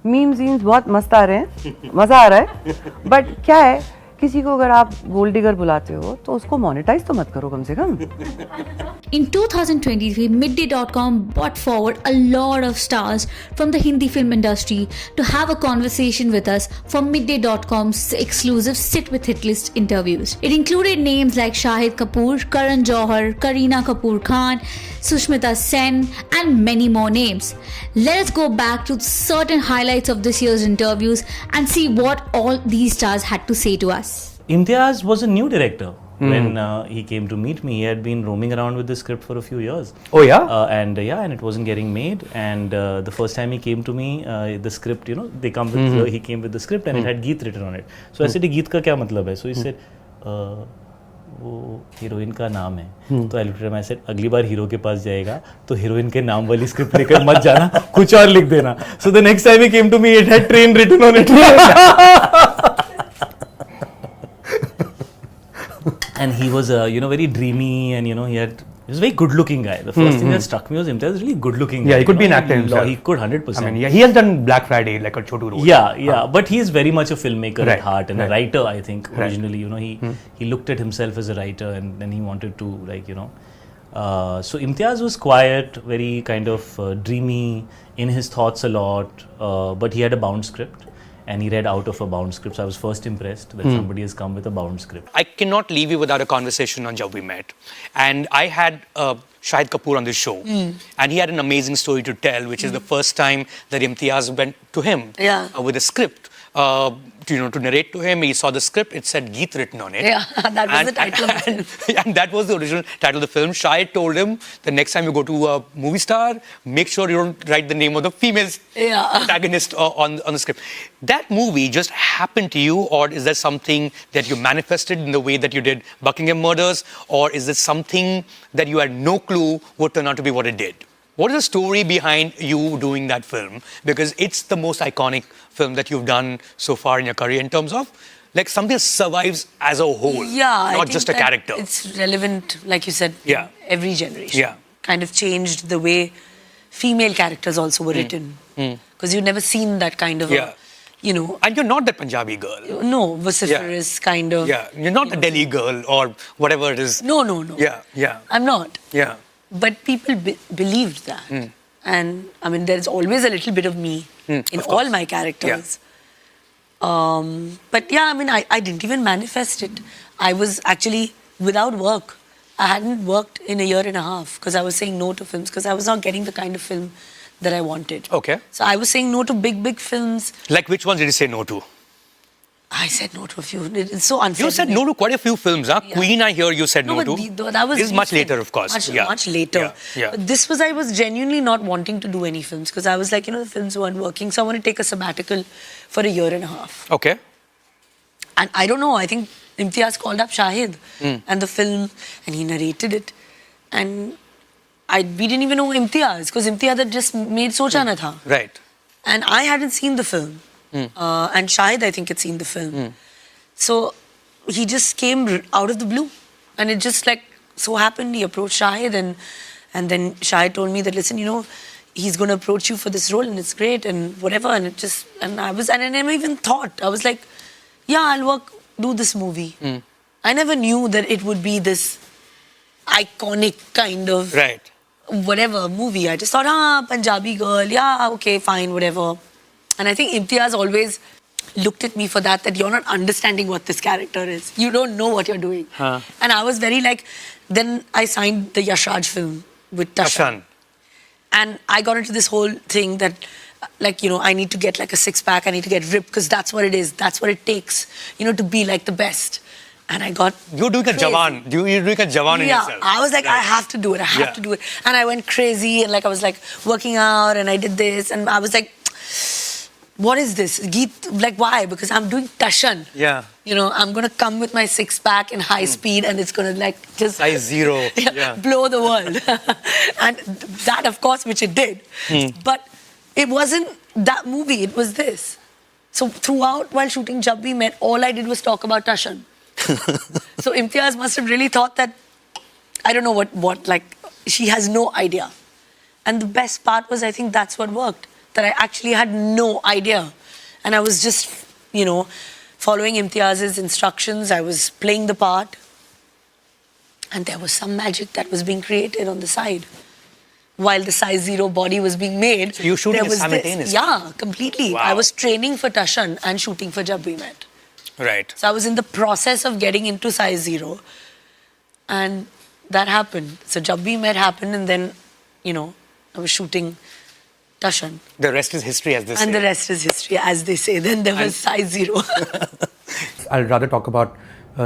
Memes बहुत मस्त आ रहे हैं, मज़ा आ रहा है, बट क्या है, किसी को अगर आप गोल्ड डिगर बुलाते हो तो उसको मोनेटाइज तो मत करो कम से कम. In 2023, midday.com brought forward a lot of stars from the Hindi film industry to have a conversation with us for midday.com's exclusive Sit With Hitlist interviews. It included names like Shahid Kapoor, Karan Johar, Kareena Kapoor Khan, Sushmita Sen, and many more names. Let us go back to certain highlights of this year's interviews and see what all these stars had to say to us. Imtiaz was a new director. When he came to meet me, he had been roaming around with the script for a few years. Oh yeah? And it wasn't getting made. And the first time he came to me, the script, they come with, he came with the script and it had Geet written on it. So I said, Geet ka kya matlab hai? So he said, वो heroine का नाम है. तो I looked at him, I said, अगली बार hero के पास जाएगा तो heroine के नाम वाली स्क्रिप्ट लेकर मत जाना, कुछ और लिख देना. So the next time he came to me, it had train written on it. And he was, very dreamy, and he was a very good-looking guy. The first thing that struck me was Imtiaz was really good-looking. Yeah, he could be an actor himself. He could 100%. I mean, yeah, he has done Black Friday, like a Chotu role. Yeah, but he is very much a filmmaker at heart and a writer. I think originally, he looked at himself as a writer, and then he wanted to, so Imtiaz was quiet, very kind of dreamy, in his thoughts a lot, but he had a bound script. And he read out of a bound script. So I was first impressed that somebody has come with a bound script. I cannot leave you without a conversation on Jab We Met. And I had Shahid Kapoor on the show. And he had an amazing story to tell, which is the first time that Imtiaz went to him with a script. To narrate to him, he saw the script, it said Geet written on it. Yeah, that was the title of the film. And that was the original title of the film. Shahid told him, the next time you go to a movie star, make sure you don't write the name of the female protagonist on the script. That movie just happened to you, or is there something that you manifested in the way that you did Buckingham Murders, or is it something that you had no clue would turn out to be what it did? What is the story behind you doing that film? Because it's the most iconic film that you've done so far in your career in terms of like something that survives as a whole, not just a character. It's relevant, like you said, in every generation. Yeah. Kind of changed the way female characters also were written. Because you've never seen that kind of, And you're not that Punjabi girl. No, vociferous kind of. Yeah, you're not a Delhi girl or whatever it is. No. Yeah. I'm not. Yeah. But people believed that. And I mean, there's always a little bit of me in all my characters. But yeah, I mean, I didn't even manifest it. I was actually without work. I hadn't worked in a year and a half because I was saying no to films because I was not getting the kind of film that I wanted. Okay. So I was saying no to big films. Like which ones did you say no to? I said no to a few. It's so unfair. You said no to quite a few films, huh? Yeah. Queen, I hear you said no to. That was this is much later, of course. Much later. Yeah. But this was, I was genuinely not wanting to do any films because I was like, the films weren't working. So I want to take a sabbatical for a year and a half. Okay. And I don't know, I think Imtiaz called up Shahid and the film and he narrated it. And we didn't even know Imtiaz because Imtiaz had just made Socha Na Tha. Right. And I hadn't seen the film. And Shahid, I think, had seen the film. So he just came out of the blue. And it just like so happened, he approached Shahid and then Shahid told me that, listen, he's going to approach you for this role and it's great and whatever. And it just, and I never even thought. I was like, yeah, I'll do this movie. I never knew that it would be this iconic kind of whatever movie. I just thought, Punjabi girl, yeah, okay, fine, whatever. And I think Imtiaz always looked at me for that you're not understanding what this character is. You don't know what you're doing. And I was very like, then I signed the Yashraj film with Tashan. And I got into this whole thing that, I need to get like a six-pack, I need to get ripped because that's what it is. That's what it takes, to be like the best. And I got You're doing a Jawan. You're doing a Jawan in yourself. I was like, I have to do it. I have to do it. And I went crazy and I was like working out and I did this and I was like, what is this? Geet, why? Because I'm doing Tashan. Yeah. I'm going to come with my six-pack in high speed and it's going to just... Size zero. Blow the world. And that, of course, which it did. But it wasn't that movie, it was this. So throughout, while shooting Jab We Met, all I did was talk about Tashan. So Imtiaz must have really thought that, I don't know what, she has no idea. And the best part was, I think that's what worked. that I actually had no idea. And I was just, you know, following Imtiaz's instructions. I was playing the part. And there was some magic that was being created on the side. While the size 0 body was being made. So you shooting there was simultaneously? This. Yeah, completely. Wow. I was training for Tashan and shooting for Jab We Met. Right. So I was in the process of getting into size 0. And that happened. So Jab We Met happened, and then, you know, I was shooting Tashan. The rest is history, as they say. And the rest is history, as they say. Then there was size 0. I'll rather talk about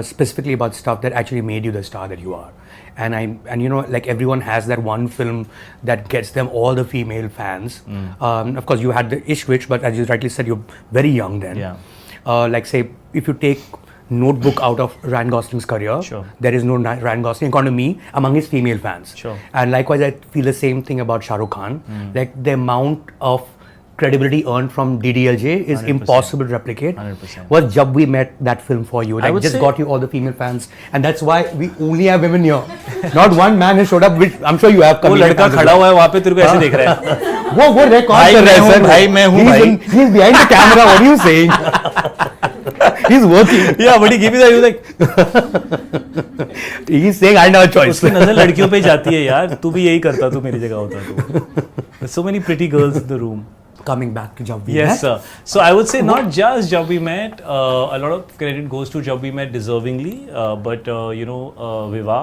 specifically about stuff that actually made you the star that you are. And you know, like everyone has that one film that gets them all the female fans. Of course, you had the Ishwich, but as you rightly said, you're very young then. Yeah. Like say, if you take Notebook out of Ryan Gosling's career, Sure. there is no Ryan Gosling, according to me, among his female fans. Sure. And likewise, I feel the same thing about Shah Rukh Khan. Like the amount of credibility earned from DDLJ is 100%. impossible to replicate. 100%. Was Jab We Met that film for you? Like would just say- got you all the female fans, and that's why we only have women here. Not one man has showed up, which I'm sure you have. वो comedian लड़का fans as खड़ा well. हुआ है वहाँ पे तेरे को ऐसे देख रहा है वो record भाई कर रहा है मैं हूँ, sir. भाई मैं हूँ, भाई. He's behind the camera. What are you saying? He's working. yeah but he gave me that he was like He's saying I have a choice. उसकी नजर लड़कियों पे ही जाती है यार तू भी यही करता तू मेरी जगह होता तो there's so many pretty girls in the room. Coming back to Jab We Yes, Met. sir. So I would say not just Jab We Met. A lot of credit goes to Jab We Met deservingly, but you know, Viva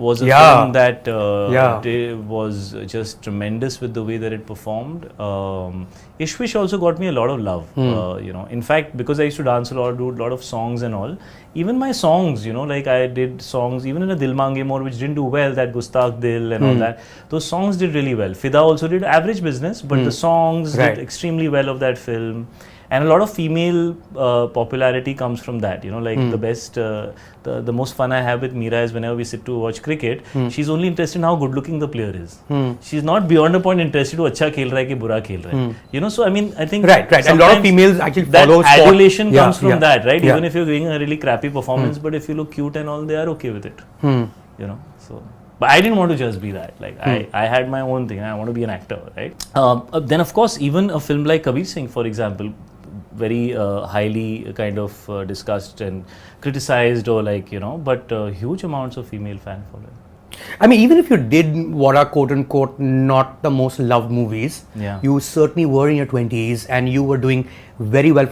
was a Yeah. film that Yeah. was just tremendous with the way that it performed. Ishwish also got me a lot of love. You know, in fact, because I used to dance a lot, do a lot of songs and all. Even my songs, you know, like I did songs even in a Dil Mange More, which didn't do well, that Gustakh Dil and all that. Those songs did really well. Fida also did average business, but the songs Right. did extremely well of that film. And a lot of female popularity comes from that, you know, like the best, the most fun I have with Meera is whenever we sit to watch cricket, she's only interested in how good looking the player is. She's not beyond a point interested to अच्छा खेल रहा है कि बुरा खेल रहा है. You know, so I mean, I think Right. And a lot of sometimes females actually that follow sport. adulation Yeah, comes from yeah. that, right? Yeah. Even if you're doing a really crappy performance, but if you look cute and all, they are okay with it. You know, so. But I didn't want to just be that. Like I had my own thing. I want to be an actor, right? Then of course, even a film like Kabir Singh, for example, very highly kind of discussed and criticized, or like, you know, but huge amounts of female fan following. I mean, even if you did what are quote unquote not the most loved movies, Yeah. you certainly were in your 20s and you were doing very well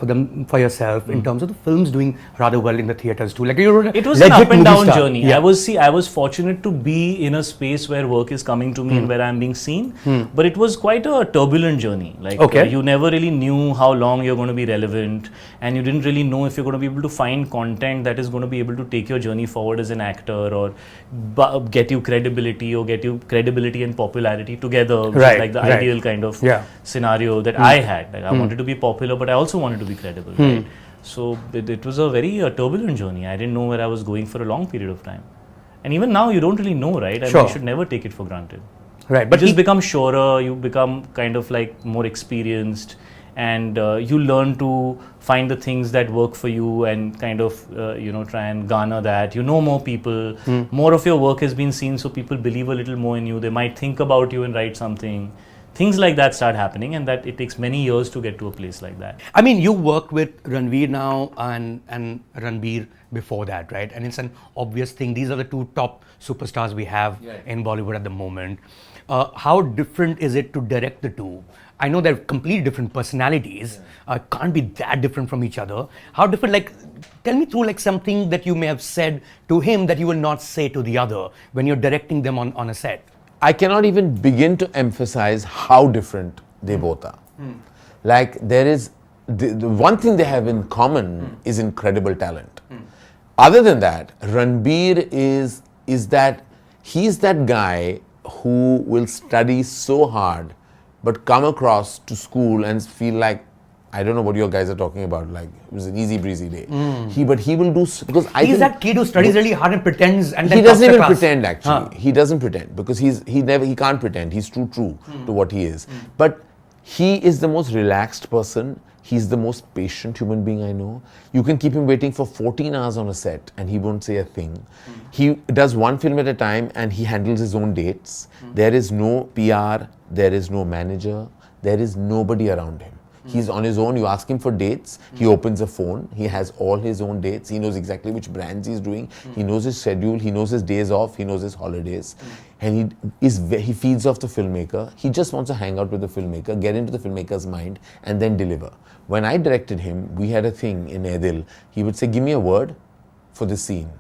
for yourself in terms of the films doing rather well in the theaters too. Like you were It was an legit up and movie down star. journey. Yeah. I was fortunate to be in a space where work is coming to me and where I'm being seen. But it was quite a turbulent journey. Like Okay. you never really knew how long you're going to be relevant, and you didn't really know if you're going to be able to find content that is going to be able to take your journey forward as an actor, or get you credibility, or get you credibility and popularity together, which Right, is like the right. ideal kind of Yeah. scenario that I had. Like I wanted to be popular, but I also wanted to be credible. Right? So it was a very turbulent journey. I didn't know where I was going for a long period of time. And even now, you don't really know, right? I mean, Sure. you should never take it for granted. Right. But But you just become surer, you become kind of like more experienced, and you learn to find the things that work for you and kind of, you know, try and garner that. You know more people, more of your work has been seen, so people believe a little more in you. They might think about you and write something. Things like that start happening, and that it takes many years to get to a place like that. I mean, you worked with Ranveer now and Ranbir before that, right? And it's an obvious thing. These are the two top superstars we have in Bollywood at the moment. How different is it to direct the two? I know they're completely different personalities. Can't be that different from each other. How different? Like, tell me through like something that you may have said to him that you will not say to the other when you're directing them on a set. I cannot even begin to emphasize how different they both are. Like there is, the one thing they have in common is incredible talent. Other than that, Ranbir is that, he's that guy who will study so hard but come across to school and feel like, I don't know what you guys are talking about, like it was an easy breezy day. He will do, because I He's think that kid who studies really hard and pretends and then he doesn't tops the even class. pretend actually. He doesn't pretend because he can't pretend. He's true to what he is. But he is the most relaxed person. He's the most patient human being I know. You can keep him waiting for 14 hours on a set and he won't say a thing. He does one film at a time and he handles his own dates. There is no PR, there is no manager, there is nobody around him. He's on his own. You ask him for dates, he opens a phone. He has all his own dates. He knows exactly which brands he's doing. He knows his schedule. He knows his days off. He knows his holidays. And he feeds off the filmmaker. He just wants to hang out with the filmmaker, get into the filmmaker's mind, and then deliver. When I directed him, we had a thing in Edil. He would say, give me a word for this scene.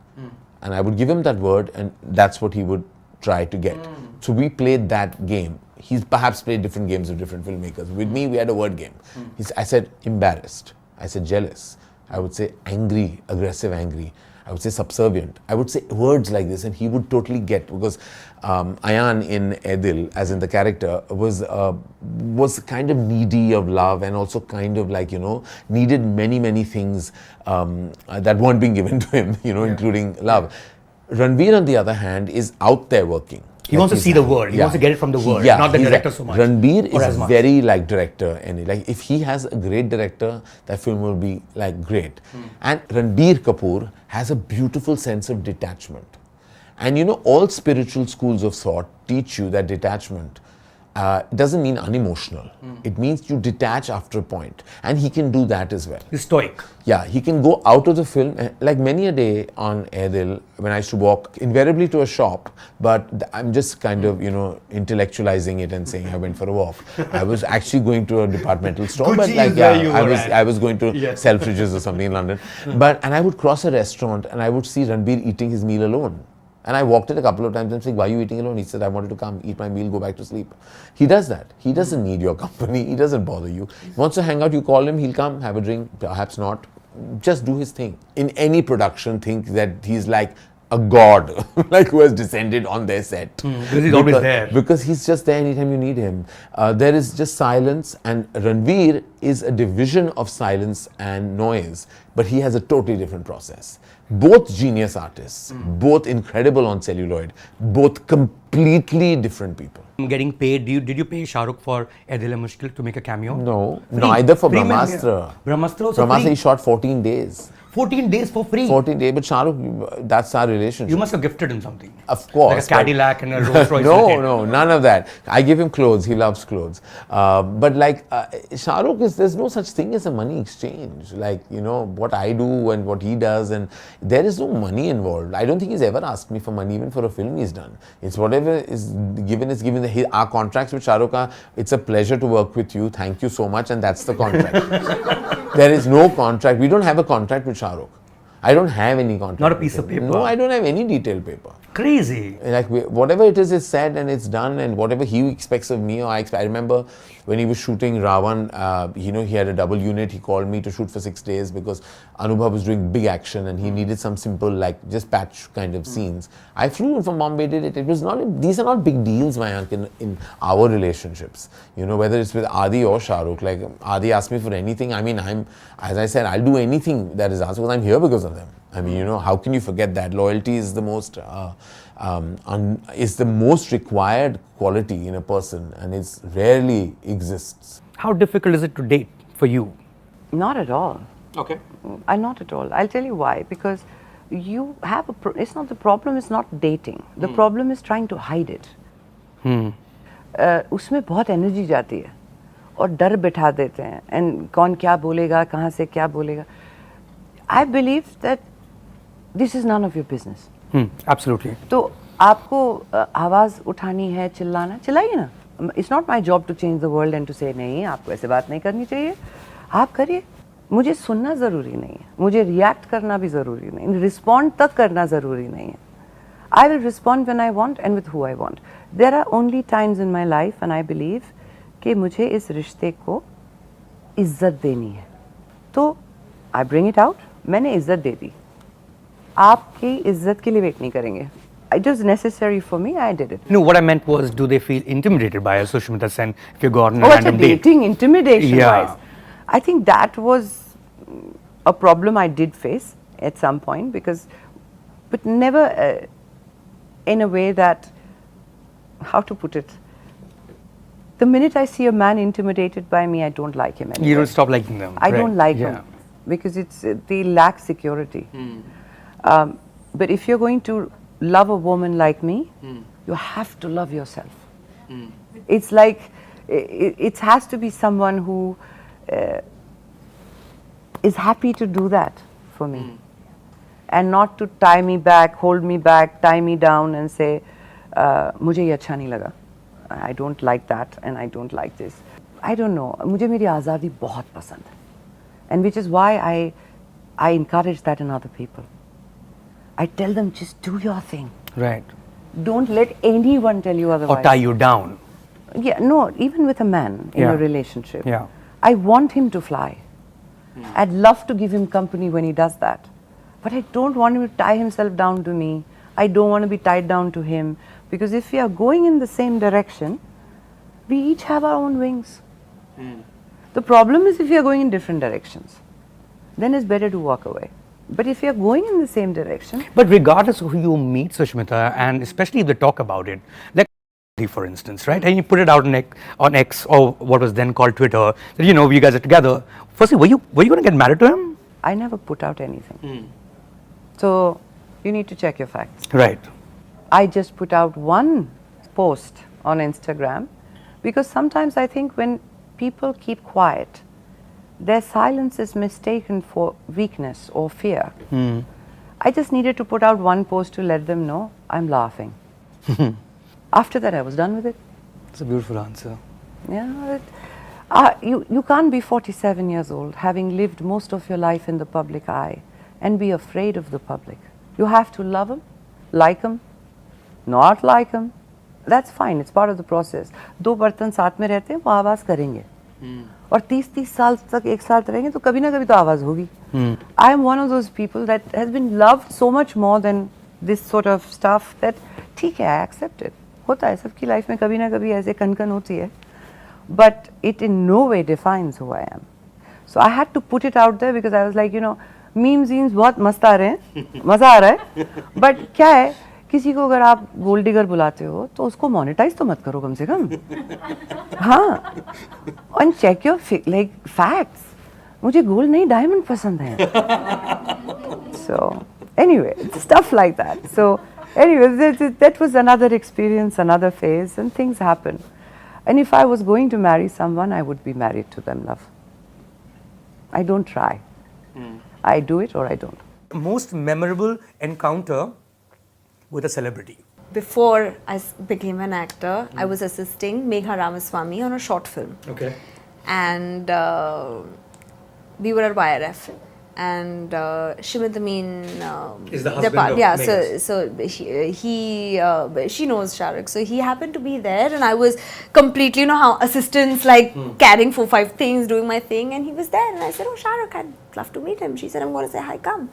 And I would give him that word, and that's what he would try to get. So we played that game. He's perhaps played different games with different filmmakers. With me, we had a word game. I said embarrassed. I said jealous. I would say angry, aggressive angry. I would say subservient. I would say words like this, and he would totally get, because Ayan in Edil, as in the character, was kind of needy of love, and also kind of like, needed many things that weren't being given to him, including love. Ranveer, on the other hand, is out there working. He wants to see the word. He wants to get it from the word, not the director so much. Ranveer is very like director, and like if he has a great director, that film will be like great. And Ranbir Kapoor has a beautiful sense of detachment. And all spiritual schools of thought teach you that detachment doesn't mean unemotional. It means you detach after a point. And he can do that as well. He's stoic. Yeah, he can go out of the film, like many a day on Edil, when I used to walk invariably to a shop, but I'm just kind of, intellectualizing it and saying I went for a walk. I was actually going to a departmental store, but like, I was going to Selfridges or something in London. And I would cross a restaurant and I would see Ranbir eating his meal alone. And I walked it a couple of times and said, why are you eating alone? He said, I wanted to come, eat my meal, go back to sleep. He does that. He doesn't need your company. He doesn't bother you. He wants to hang out, you call him, he'll come, have a drink, perhaps not. Just do his thing. In any production, think that he's like a god, like who has descended on their set. Because he's always there. Because he's just there anytime you need him. There is just silence, and Ranveer is a division of silence and noise, but he has a totally different process. Both genius artists, both incredible on celluloid, both completely different people. Getting paid, did you pay Shah Rukh for Ae Dil Hai Mushkil to make a cameo? No, neither for Brahmastra. Brahmastra also Brahmastra free? he shot 14 days. 14 days for free? 14 days, but Shah Rukh, that's our relationship. You must have gifted him something. Of course. Like a Cadillac and a Rolls Royce. No, none of that. I give him clothes. He loves clothes. But like Shah Rukh, there's no such thing as a money exchange. Like, what I do and what he does, and there is no money involved. I don't think he's ever asked me for money, even for a film he's done. It's whatever is given. Our contracts with Shah Rukh are, it's a pleasure to work with you. Thank you so much. And that's the contract. There is no contract. We don't have a contract with Shah Rukh. I don't have any contract. Not a piece of paper? No, I don't have any detailed paper. Crazy. Like whatever it is said and it's done, and whatever he expects of me or I expect. I remember when he was shooting Ravan, he had a double unit. He called me to shoot for 6 days because Anubhav was doing big action and he needed some simple, like just patch kind of scenes. I flew in from Bombay, did it. It was not. These are not big deals, Mayank, in our relationships. Whether it's with Adi or Shah Rukh. Like Adi asked me for anything. I mean, as I said, I'll do anything that is asked because I'm here because of them. I mean, how can you forget that? Loyalty is the most required quality in a person, and it rarely exists. How difficult is it to date for you? Not at all. Okay. Not at all. I'll tell you why. Because you have it's not the problem is not dating. The problem is trying to hide it. उसमें बहुत energy जाती है और डर बिठा देते हैं and कौन क्या बोलेगा कहाँ से क्या बोलेगा. I believe that this is none of your business. Absolutely. तो आपको आवाज़ उठानी है, चिल्लाना, चिल्लाइए ना. It's not my job to change the world and to say नहीं, आपको ऐसे बात नहीं करनी चाहिए. आप करिए. मुझे सुनना ज़रूरी नहीं है. मुझे react करना भी ज़रूरी नहीं है. Respond तक करना ज़रूरी नहीं है. I will respond when I want and with who I want. There are only times in my life and I believe कि मुझे इस रिश्ते को इज्जत देनी है. तो I bring it out. मैंने इज्जत दे दी. आपकी इज्जत के लिए वेट नहीं करेंगे. It was necessary for me. I did it. No, what I meant was, do they feel intimidated by Sushmita Sen if you go on a it's random a date? dating intimidation Yeah. wise. I think that was a problem I did face at some point but never in a way that, how to put it? The minute I see a man intimidated by me, I don't like him anymore. You don't stop liking them. I don't like Yeah. them because they lack security. But if you're going to love a woman like me, you have to love yourself. It's like it has to be someone who is happy to do that for me, and not to tie me back, hold me back, tie me down and say, मुझे ये अच्छा नहीं लगा. I don't like that and I don't like this. I don't know. मुझे मेरी आज़ादी बहुत पसंद है, and which is why I encourage that in other people. I tell them, just do your thing. Right. Don't let anyone tell you otherwise. Or tie you down. Yeah, no, even with a man in Yeah. a relationship. Yeah. I want him to fly. I'd love to give him company when he does that. But I don't want him to tie himself down to me. I don't want to be tied down to him. Because if we are going in the same direction, we each have our own wings. The problem is if we are going in different directions, then it's better to walk away. But if you are going in the same direction, But regardless of who you meet, Sushmita, and especially if they talk about it, like for instance, right? And you put it out on X or what was then called Twitter, that you guys are together. Firstly, were you going to get married to him? I never put out anything. So you need to check your facts. Right. I just put out one post on Instagram because sometimes I think when people keep quiet, their silence is mistaken for weakness or fear. I just needed to put out one post to let them know I'm laughing. After that, I was done with it. That's a beautiful answer. Yeah, you can't be 47 years old, having lived most of your life in the public eye, and be afraid of the public. You have to love them, like them, not like them. That's fine. It's part of the process. दो बर्तन साथ में रहते हैं, वो आवाज करेंगे. और 30 साल तक एक साथ रहेंगे तो कभी ना कभी तो आवाज होगी. I am one of those people that has been loved so much more than this sort of stuff that ठीक है, I accept it. होता है, सबकी लाइफ में कभी ना कभी ऐसे कनकन होती है. But it in no way defines who I am. So I had to put it out there because I was like, memes बहुत मस्त आ रहे हैं, मजा आ रहा है. But क्या है, किसी को अगर आप गोल्ड डिगर बुलाते हो तो उसको मोनेटाइज तो मत करो कम से कम. हाँ, and check your facts. मुझे गोल्ड नहीं, डायमंड पसंद है. So anyway, stuff like that. So anyway, that was another experience, another phase, and things happen. And if I was going to marry someone, I would be married to them, love. I don't try. I do it or I don't. Most memorable encounter with a celebrity? Before I became an actor, I was assisting Megha Ramaswamy on a short film. Okay. And we were at YRF. And Shimit Amin is the husband of yeah, Megha's. so she knows Shah Rukh. So he happened to be there, and I was completely, how assistants carrying 4-5 things, doing my thing, and he was there. And I said, "Oh, Shah Rukh, I'd love to meet him." She said, "I'm going to say hi, come."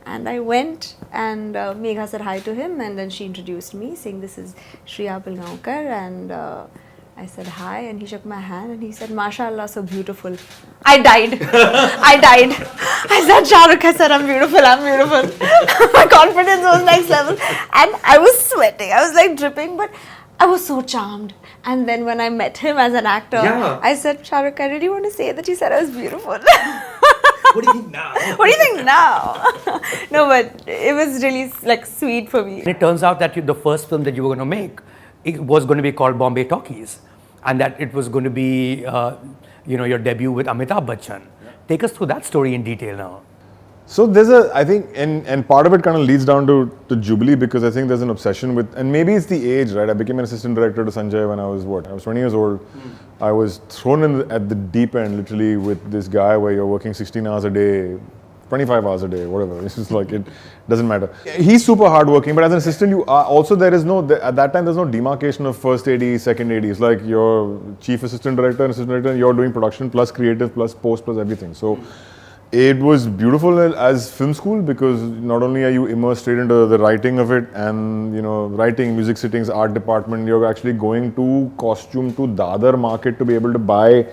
And I went, and Megha said hi to him, and then she introduced me, saying, "This is Shriya Pilgaonkar," and I said hi, and he shook my hand, and he said, "MashaAllah, so beautiful." I died. I said, "Shah Rukh," I said, "I'm beautiful, I'm beautiful." My confidence was next level, and I was sweating. I was like dripping, but I was so charmed. And then when I met him as an actor, I said, "Shah Rukh, I really want to say that you said I was beautiful." What do you think now? What do you think now? No, but it was really sweet for me. It turns out that the first film that you were going to make, it was going to be called Bombay Talkies, and that it was going to be, your debut with Amitabh Bachchan. Take us through that story in detail now. So there's I think, and part of it kind of leads down to Jubilee, because I think there's an obsession with, and maybe it's the age, right? I became an assistant director to Sanjay when I was 20 years old. I was thrown in at the deep end, literally, with this guy where you're working 16 hours a day, 25 hours a day, whatever. It's just like, it doesn't matter. He's super hardworking, but as an assistant, you are also, there is no, at that time, there's no demarcation of first AD, second AD. It's like you're chief assistant director and assistant director, and you're doing production plus creative plus post plus everything. So it was beautiful as film school, because not only are you immersed straight into the writing of it and, writing, music sittings, art department, you're actually going to costume to Dadar market to be able to buy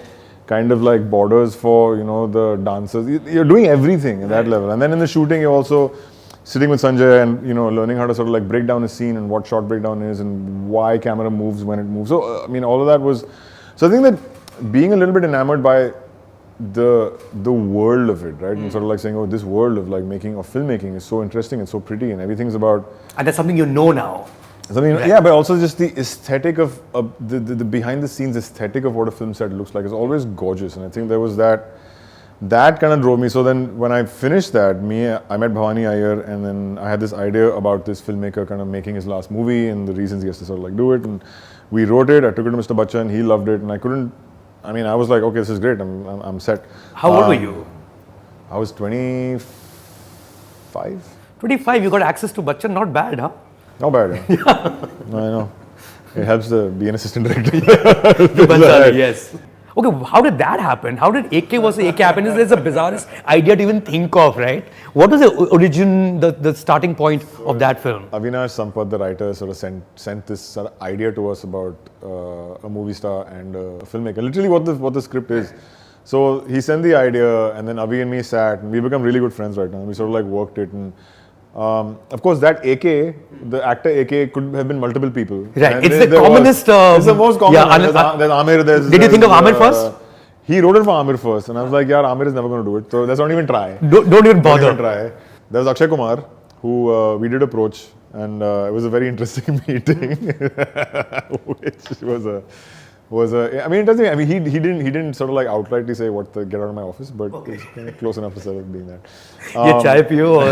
kind of like borders for, the dancers. You're doing everything at that level. And then in the shooting, you're also sitting with Sanjay and, learning how to sort of like break down a scene and what shot breakdown is and why camera moves when it moves. So, all of that was, so I think that being a little bit enamored by the world of it, right? And sort of like saying, oh, this world of like making or filmmaking is so interesting and so pretty, and everything's about. And that's something you know now. So, I mean, yeah, but also just the aesthetic of the behind the scenes aesthetic of what a film set looks like is always gorgeous, and I think there was that kind of drove me. So then when I finished that, I met Bhavani Iyer, and then I had this idea about this filmmaker kind of making his last movie and the reasons he has to sort of like do it, and we wrote it. I took it to Mr. Bachchan, he loved it, and I was like, okay, this is great, I'm set. How old were you? I was 25. 25, you got access to Bachchan, not bad, huh? Not bad. Yeah. No, I know. It helps to be an assistant director. Yes. Okay, how did that happen? How did AK vs. AK happen? It's the bizarrest idea to even think of, right? What was the origin, the starting point of that film? Avinash Sampath, the writer, sort of sent this sort of idea to us about a movie star and a filmmaker. Literally what the script is. So he sent the idea, and then Avi and me sat, and we become really good friends right now. We sort of like worked it, and of course that AK, the actor AK, could have been multiple people. Right, And it's the commonest. It's the most common. Yeah, there's Amir. Did you think of Amir first? He wrote it for Amir first, and I was like, yeah, Amir is never going to do it, so let's not even try. Don't even bother. Don't even try. There was Akshay Kumar, who we did approach, and it was a very interesting meeting, which was a. I mean, it doesn't. I mean, he didn't sort of like outrightly say what the get out of my office, but it's kind of close enough to sort of being that. Yeah, chai piyo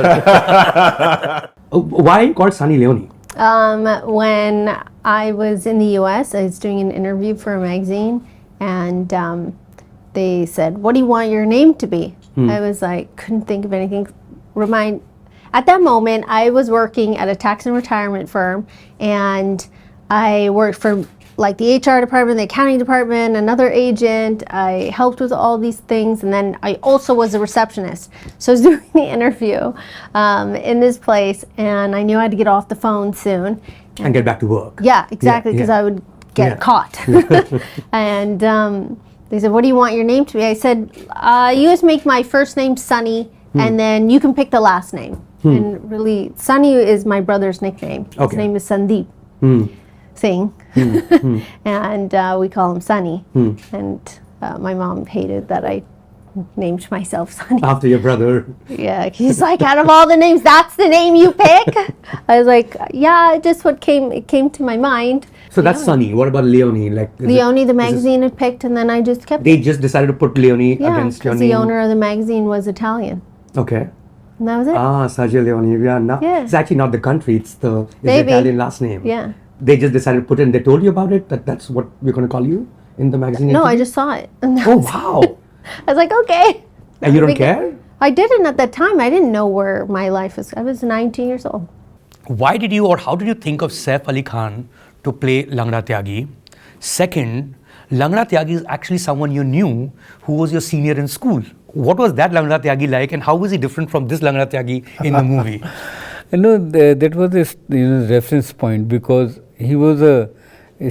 or why called Sunny Leone? When I was in the US, I was doing an interview for a magazine, and they said, "What do you want your name to be?" I was like, couldn't think of anything. At that moment, I was working at a tax and retirement firm, and I worked for like the HR department, the accounting department, another agent. I helped with all these things, and then I also was a receptionist. So I was doing the interview in this place, and I knew I had to get off the phone soon. And get back to work. Yeah, exactly, because I would get caught. And they said, "What do you want your name to be?" I said, "You just make my first name Sunny, and then you can pick the last name." And really, Sunny is my brother's nickname. His name is Sandeep Singh, and we call him Sunny. And my mom hated that I named myself Sunny. After your brother. Yeah, he's like, out of all the names, that's the name you pick? I was like, yeah, just what came to my mind. So that's Sunny. What about Leone? Like Leone, the magazine had picked, and then I just kept They just decided to put Leone against your because name. the owner of the magazine was Italian. Okay. And that was it. Sergio Leone. Yeah, no, Yeah. it's actually not the country. It's the Maybe. Italian last name. Yeah. They just decided to put it, and they told you about it, that's what we're going to call you in the magazine? No, I interview? just saw it. And that Oh, was wow. it. I was like, okay. And you don't care? I didn't at that time. I didn't know where my life was. I was 19 years old. Why did you, or how did you think of Saif Ali Khan to play Langda Tyagi? Second, Langda Tyagi is actually someone you knew who was your senior in school. What was that Langda Tyagi like, and how was he different from this Langda Tyagi in the movie? No, that was a reference point, because he was a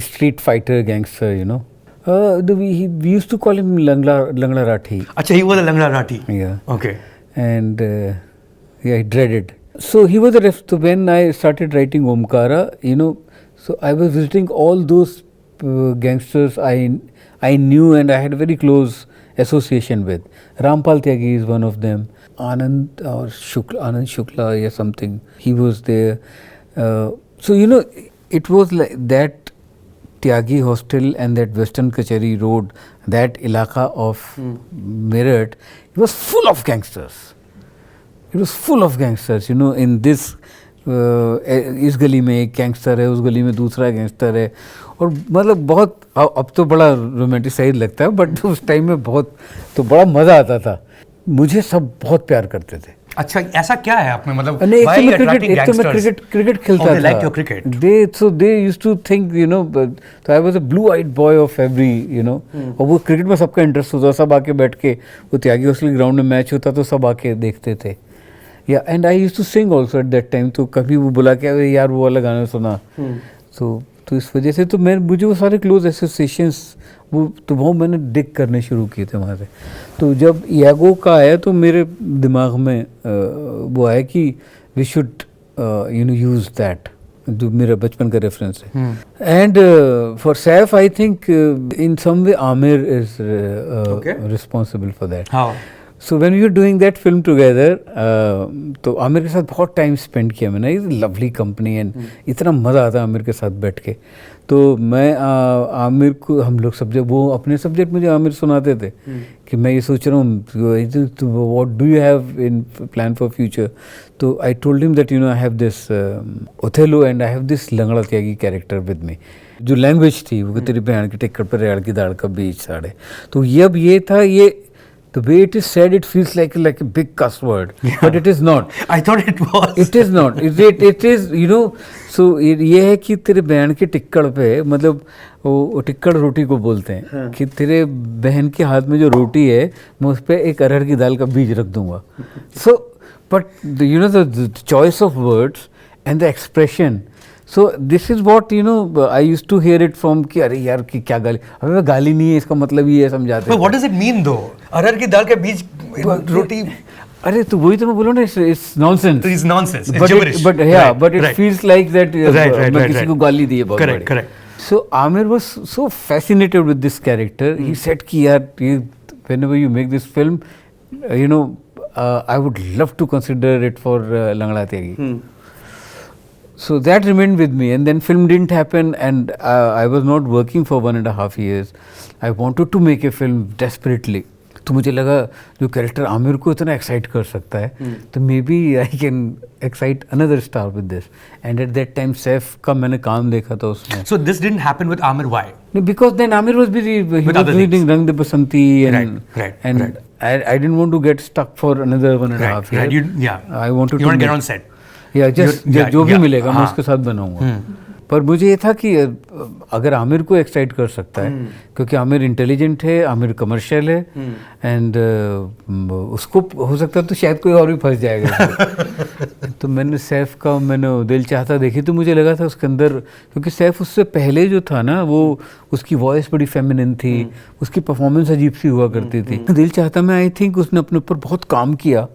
street fighter gangster, we used to call him Langda Rathi. Acha, he was a Langda Rathi. Yeah. Okay. And I dreaded. So he was a so when I started writing Omkara, so I was visiting all those gangsters I knew and I had a very close association with. Rampal Tyagi is one of them. Anand Shukla or something. He was there. So it was like that Tyagi Hostel and that Western Kachari Road, that ilaka of Meerut, it was full of gangsters. It was full of gangsters, in this इस गली में एक gangster है, उस गली में दूसरा gangster है, और मतलब बहुत अब तो बड़ा रोमांटिसाइज लगता है, बट उस टाइम में बहुत तो बड़ा मज़ा आता था. मुझे सब बहुत प्यार करते थे. अच्छा, ऐसा क्या है आप में, मतलब मैं क्रिकेट खेलता था. Like your cricket. They used to think, तो I was a blue eyed boy of every, और वो क्रिकेट में सबका इंटरेस्ट होता, सब आके बैठ के, वो त्यागी हॉस्टल ग्राउंड में मैच होता तो सब आके देखते थे. Yeah and I used to sing also at that time. तो कभी वो बुला के अरे यार वो वाला गाना सुना, तो इस वजह से तो मुझे वो सारे क्लोज एसोसिएशंस वो मैंने डिग करने शुरू किए थे वहाँ से. तो जब यागो का आया तो मेरे दिमाग में वो आया कि वी शुड यूज़ दैट, जो मेरा बचपन का रेफरेंस है. And for Saif I think in some way Aamir is responsible for that. So when we were doing that film together, तो आमिर के साथ बहुत टाइम स्पेंड किया मैंने. इज लवली कंपनी एंड इतना मज़ा आता आमिर के साथ बैठ के. तो मैं आमिर को हम लोग सब्जेक्ट वो अपने सब्जेक्ट मुझे आमिर सुनाते थे कि मैं ये सोच रहा हूँ what do you have in plan for future. तो I told him that I have this Othello and I have this Langda Tyagi character with me. जो लैंग्वेज थी वो तेरी बहन के टिक्कर पर रेड़ की दाड़ का बीच साढ़े. तो ये अब ये था ये. The way it is said, it feels like a big cuss word, but it is not. I thought it was. It is not. It is, so ये है कि तेरे बहन के टिक्कड़ पे मतलब वो टिक्कड़ रोटी को बोलते हैं कि तेरे बहन के हाथ में जो रोटी है मैं उस पर एक अरहर की दाल का बीज रख दूंगा. So, but the choice of words and the expression. So this is what I used to hear it from कि अरे यार कि क्या गाली. अबे गाली नहीं है इसका मतलब ये है समझाते. But what does it mean though? अरहर की दाल के बीच रोटी. अरे तो वही तो मैं बोलूँ ना it's nonsense. It's nonsense. It's gibberish. But yeah, but it feels like that मैं किसी को गाली दी है बहुत बड़ी. Correct. So Amir was so fascinated with this character. He said कि यार whenever you make this film, I would love to consider it for Langda Tyagi. So that remained with me, and then film didn't happen, and I was not working for 1.5 years. I wanted to make a film desperately. तो मुझे लगा जो character Aamir को इतना excite कर सकता है तो maybe I can excite another star with this. And at that time Saif का मैंने काम देखा था उसमें. So this didn't happen with Amir. Why? Because then Amir was busy. He was reading Rang De Basanti and I didn't want to get stuck for another 1.5 years. I wanted to get on set. जो भी मिलेगा मैं उसके साथ बनाऊंगा. पर मुझे ये था कि अगर आमिर को एक्साइट कर सकता है क्योंकि आमिर इंटेलिजेंट है, आमिर कमर्शियल है एंड उसको हो सकता है तो शायद कोई और भी फंस जाएगा. तो मैंने सैफ का दिल चाहता देखी तो मुझे लगा था उसके अंदर क्योंकि सैफ उससे पहले जो था ना वो उसकी वॉइस बड़ी फेमिनिन थी, उसकी परफॉर्मेंस अजीब सी हुआ करती थी. दिल चाहता में आई थिंक उसने अपने ऊपर बहुत काम किया.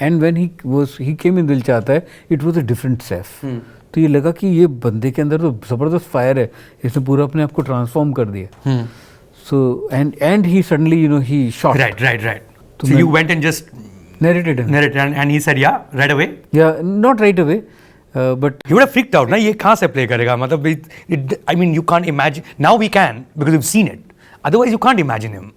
एंड व्हेन ही केम इन दिल चाहता है it was a different Saif. तो ये लगा कि ये बंदे के अंदर तो जबरदस्त फायर है, इसने पूरा अपने आप को ट्रांसफॉर्म कर दिया. So and he suddenly he shot. Right. So you went and just narrated and he said yeah right away. Yeah, not right away. But he would have freaked out ना ये कहाँ से play करेगा मतलब I mean you can't imagine. Now we can because we've seen it. Otherwise you can't imagine him.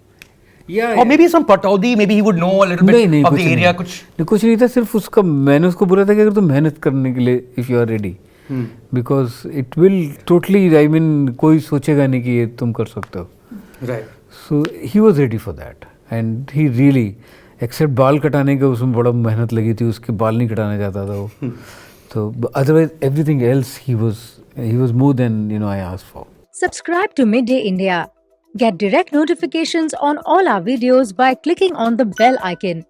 Yeah, or maybe he's from Pataudi, maybe he would know a little bit of the area. कुछ नहीं था, सिर्फ उसका मैंने उसको बोला था कि अगर तुम मेहनत करने के लिए if you are ready, because it will totally, I mean कोई सोचेगा नहीं कि ये तुम कर सकते हो. Right. So he was ready for that and he really, except बाल कटाने का उसमें बड़ा मेहनत लगी थी, उसके बाल नहीं कटाना चाहता था वो. So otherwise everything else he was more than I asked for. Subscribe to Midday India. Get direct notifications on all our videos by clicking on the bell icon.